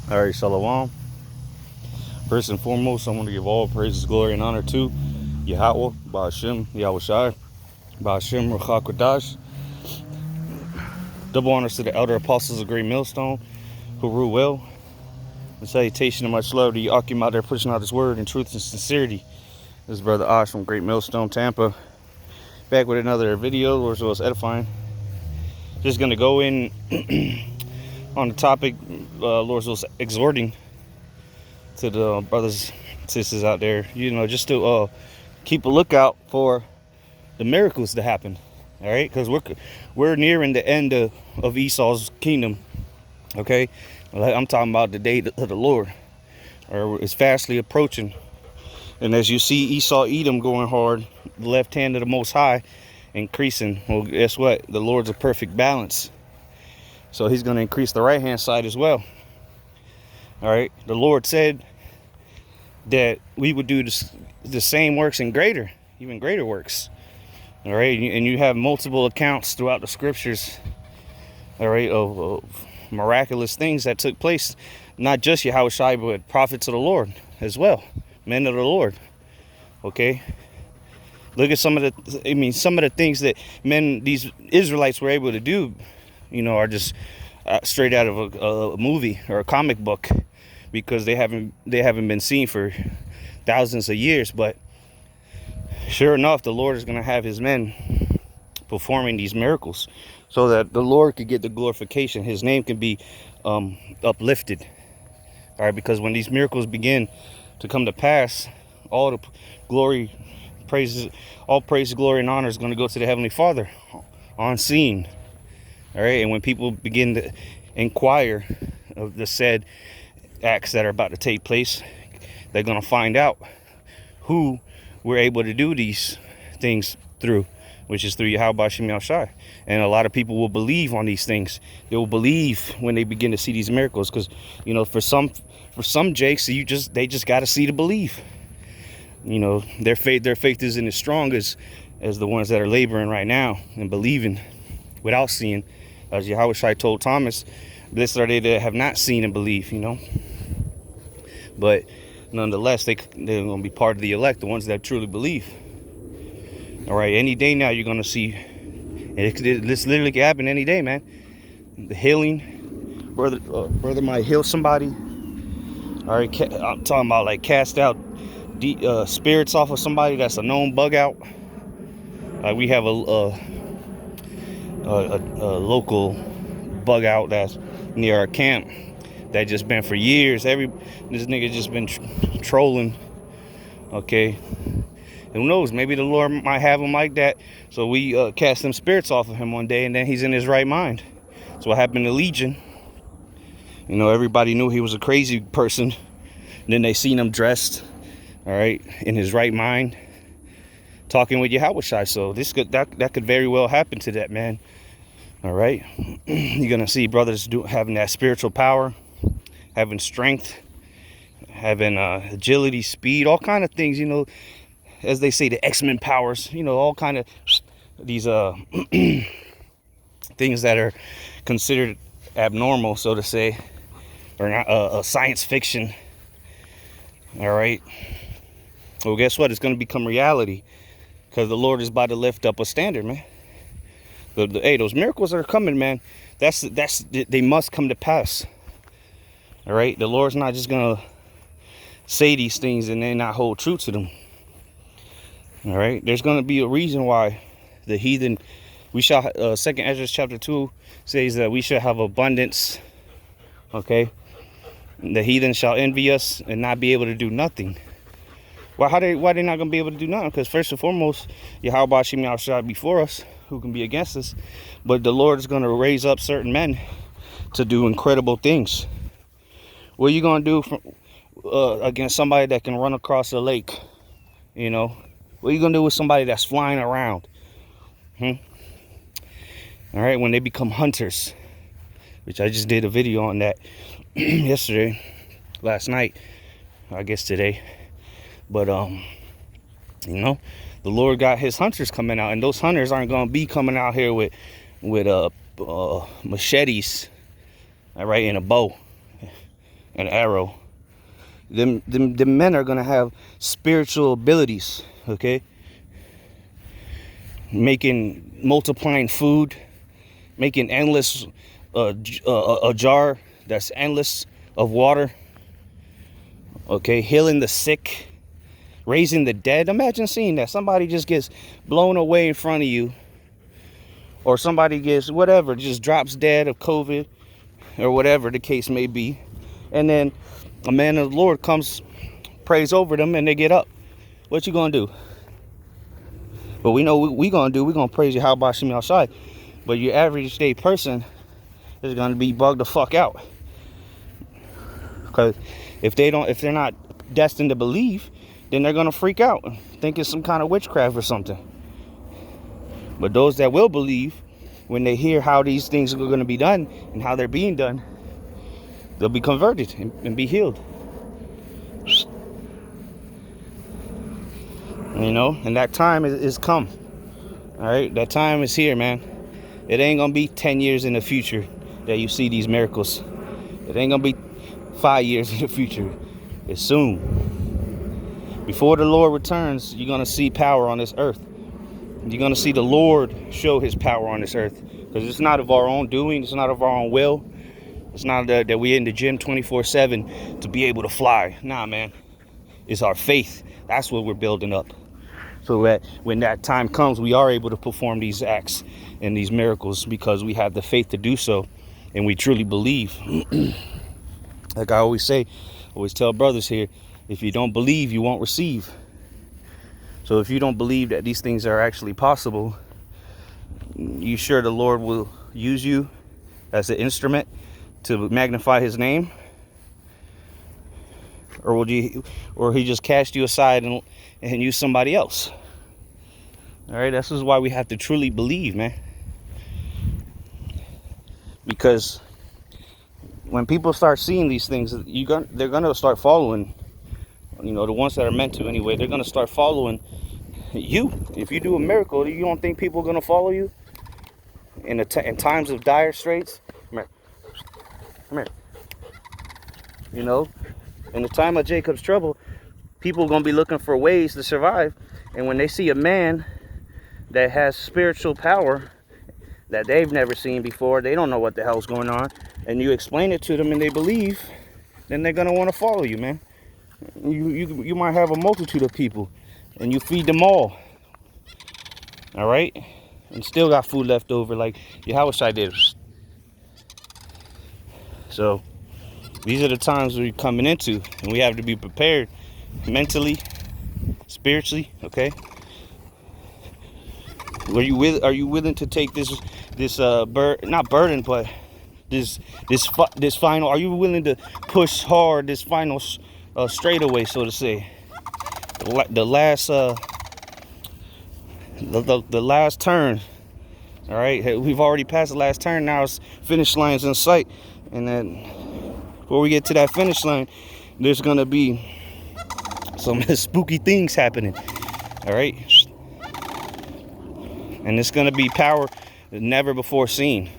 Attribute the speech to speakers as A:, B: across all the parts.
A: All right, Shalom. First and foremost, I want to give all praises, glory, and honor to Yahweh, Ba'ashem, Yahweh Shai, Ba'ashem, Ruach HaKodesh. Double honors to the elder apostles of Great Millstone who rule well. And salutation and much love to you, Akim, out there pushing out his word in truth and sincerity. This is Brother Osh from Great Millstone, Tampa. Back with another video, Lord's will is edifying. Just going to go in on the topic, Lord's will is exhorting to the brothers and sisters out there, just to keep a lookout for the miracles to happen. All right, because we're nearing the end of Esau's kingdom. Okay, I'm talking about the day of the Lord, or it's fastly approaching. And as you see Esau, Edom going hard, the left hand of the Most High increasing. Well, guess what? The Lord's a perfect balance, so He's going to increase the right hand side as well. All right, the Lord said that we would do the same works and even greater works. All right, and you have multiple accounts throughout the scriptures, all right, of miraculous things that took place, not just Yahweh Shai, but prophets of the Lord as well, men of the Lord. Okay, look at some of the things that these Israelites were able to do, are just straight out of a movie or a comic book, because they haven't been seen for thousands of years. But sure enough, the Lord is going to have His men performing these miracles so that the Lord could get the glorification. His name can be uplifted. All right, because when these miracles begin to come to pass, all the glory, praises, all praise, glory, and honor is going to go to the Heavenly Father on scene. All right, and when people begin to inquire of the said acts that are about to take place, they're going to find out who we're able to do these things through, which is through Yahweh Ba'ashem Yahweh Shai. And a lot of people will believe on these things. They will believe when they begin to see these miracles, because for some jakes, they just got to see to believe. Their faith isn't as strong as the ones that are laboring right now and believing without seeing. As Yahweh Shai told Thomas, blessed are they that have not seen and believe. But nonetheless, they're going to be part of the elect, the ones that truly believe. All right, any day now you're going to see, this literally can happen any day, man. The healing, brother might heal somebody. All right, I'm talking about like cast out spirits off of somebody that's a known bug out. We have a local bug out that's near our camp that just been for years. This nigga just been trolling. Okay, who knows? Maybe the Lord might have him like that. So we cast them spirits off of him one day, and then he's in his right mind. That's what happened to Legion. Everybody knew he was a crazy person. And then they seen him dressed, all right, in his right mind, talking with Yahweh Shai. So that could very well happen to that man. All right, you're gonna see brothers having that spiritual power, having strength, having agility, speed, all kind of things. As they say, the X-Men powers. All kind of these things that are considered abnormal, so to say, or not science fiction. All right. Well, guess what? It's going to become reality, because the Lord is about to lift up a standard, man. Hey, those miracles that are coming, man, they must come to pass. All right, the Lord's not just gonna say these things and then not hold true to them. All right, there's gonna be a reason why the heathen, we shall, Second Ezra chapter 2 says that we shall have abundance. Okay, the heathen shall envy us and not be able to do nothing. Well, why they not gonna be able to do nothing? Because first and foremost, Yahweh Ba'ashem Yahweh Shai before us, who can be against us? But the Lord is gonna raise up certain men to do incredible things. What are you gonna do against somebody that can run across a lake? What are you gonna do with somebody that's flying around? All right, when they become hunters, which I just did a video on that last night, I guess today. But the Lord got His hunters coming out, and those hunters aren't gonna be coming out here with machetes, all right, and a bow. an arrow. Them men are going to have spiritual abilities, okay? Multiplying food, making endless, a jar that's endless of water, okay? Healing the sick, raising the dead. Imagine seeing that. Somebody just gets blown away in front of you, or somebody gets whatever, just drops dead of COVID, or whatever the case may be. And then a man of the Lord comes, prays over them, and they get up. What you gonna do? But we know what we gonna do. We're gonna praise you, how about me outside. But your average day person is gonna be bugged the fuck out. Because if they're not destined to believe, then they're gonna freak out, think it's some kind of witchcraft or something. But those that will believe, when they hear how these things are gonna be done and how they're being done, they'll be converted and be healed. You know, and that time is come. All right, that time is here, man. It ain't gonna be 10 years in the future that you see these miracles. It ain't gonna be 5 years in the future. It's soon. Before the Lord returns, you're gonna see power on this earth. You're gonna see the Lord show his power on this earth. Because it's not of our own doing, it's not of our own will. It's not that we're in the gym 24/7 to be able to fly. Nah, man. It's our faith. That's what we're building up. So that when that time comes, we are able to perform these acts and these miracles because we have the faith to do so. And we truly believe. Like I always say, always tell brothers here, if you don't believe, you won't receive. So if you don't believe that these things are actually possible, you sure the Lord will use you as an instrument to magnify his name? Or he just cast you aside and use somebody else? All right, this is why we have to truly believe, man. Because when people start seeing these things, they're gonna start following. You know, the ones that are meant to anyway. They're gonna start following you. If you do a miracle, you don't think people are gonna follow you in times of dire straits? Come here. Come here. You know, in the time of Jacob's trouble, people are going to be looking for ways to survive. And when they see a man that has spiritual power that they've never seen before, they don't know what the hell's going on, and you explain it to them and they believe, then they're going to want to follow you, man. You might have a multitude of people and you feed them all right, and still got food left over like Yahushua did. So these are the times we're coming into, and we have to be prepared mentally, spiritually, okay? Are you willing to take this not burden, but this final? Are you willing to push hard this final straightaway, so to say? The last turn. All right, we've already passed the last turn. Now it's finish lines in sight, and then before we get to that finish line, there's gonna be some spooky things happening. All right, and it's gonna be power never before seen.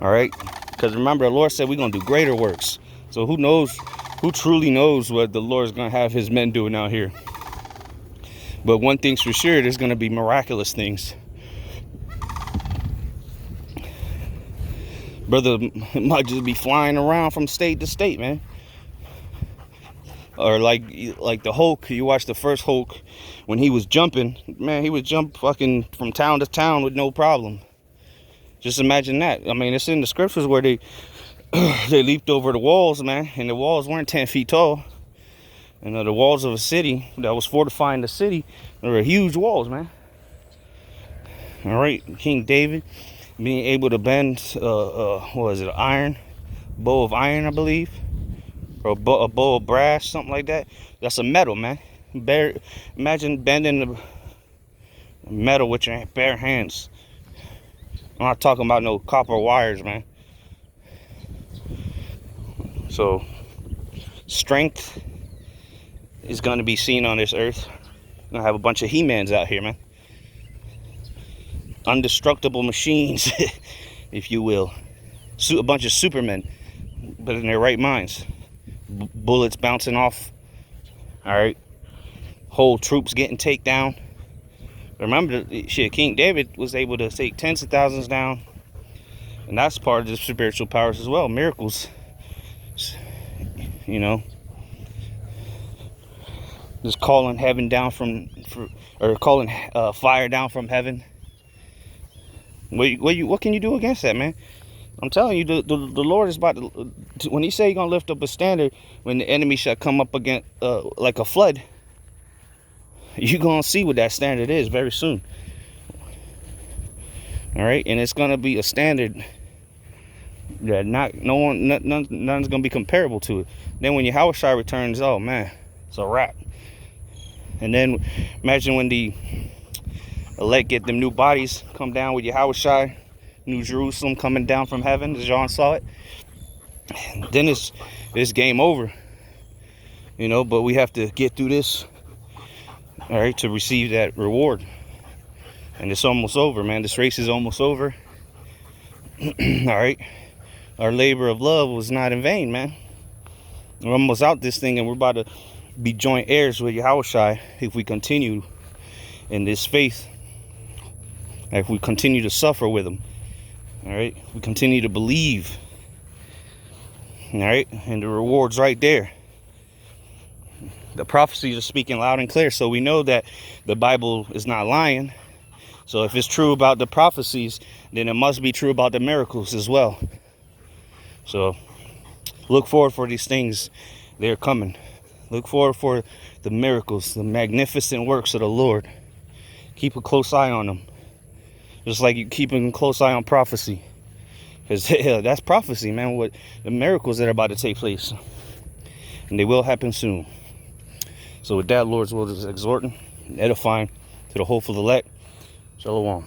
A: All right, because remember, the Lord said we're gonna do greater works. So who knows? Who truly knows what the Lord is gonna have his men doing out here? But one thing's for sure, there's gonna be miraculous things. Brother might just be flying around from state to state, man. Or like the Hulk. You watch the first Hulk when he was jumping, man. He would jump fucking from town to town with no problem. Just imagine that. I mean, it's in the scriptures where they leaped over the walls, man, and the walls weren't 10 feet tall. And the walls of a city that was fortifying the city, they were huge walls, man. All right, King David being able to bend, what was it, iron, bow of iron, I believe, or a bow of brass, something like that. That's a metal, man. Imagine bending the metal with your bare hands. I'm not talking about no copper wires, man. So, strength is going to be seen on this earth. We're going to have a bunch of He-Mans out here, man. Undestructible machines, if you will. A bunch of Supermen. but in their right minds. Bullets bouncing off. All right, whole troops getting taken down. Remember, shit, King David was able to take tens of thousands down, and that's part of the spiritual powers as well. Miracles, you know, just calling heaven down or calling fire down from heaven. What can you do against that, man? I'm telling you, the Lord is about to, when he say he's gonna lift up a standard, when the enemy shall come up against like a flood, you're gonna see what that standard is very soon. All right, and it's gonna be a standard that none's gonna be comparable to it. Then when Yahushua returns, oh man, it's a wrap. And then imagine when the elect get them new bodies, come down with Yahushua, New Jerusalem coming down from heaven, as John saw it. Then it's game over, you know. But we have to get through this, all right, to receive that reward. And it's almost over, man. This race is almost over. All right, our labor of love was not in vain, man. We're almost out this thing, and we're about to be joint heirs with Yahushua if we continue in this faith. If we continue to suffer with him. All right, we continue to believe. All right, and the reward's right there. The prophecies are speaking loud and clear, so we know that the Bible is not lying. So if it's true about the prophecies, then it must be true about the miracles as well. So look forward for these things. They're coming. Look forward for the miracles, the magnificent works of the Lord. Keep a close eye on them. Just like you keeping a close eye on prophecy. Because that's prophecy, man. What the miracles that are about to take place. And they will happen soon. So with that, Lord's will is exhorting and edifying to the hopeful elect. Shalom.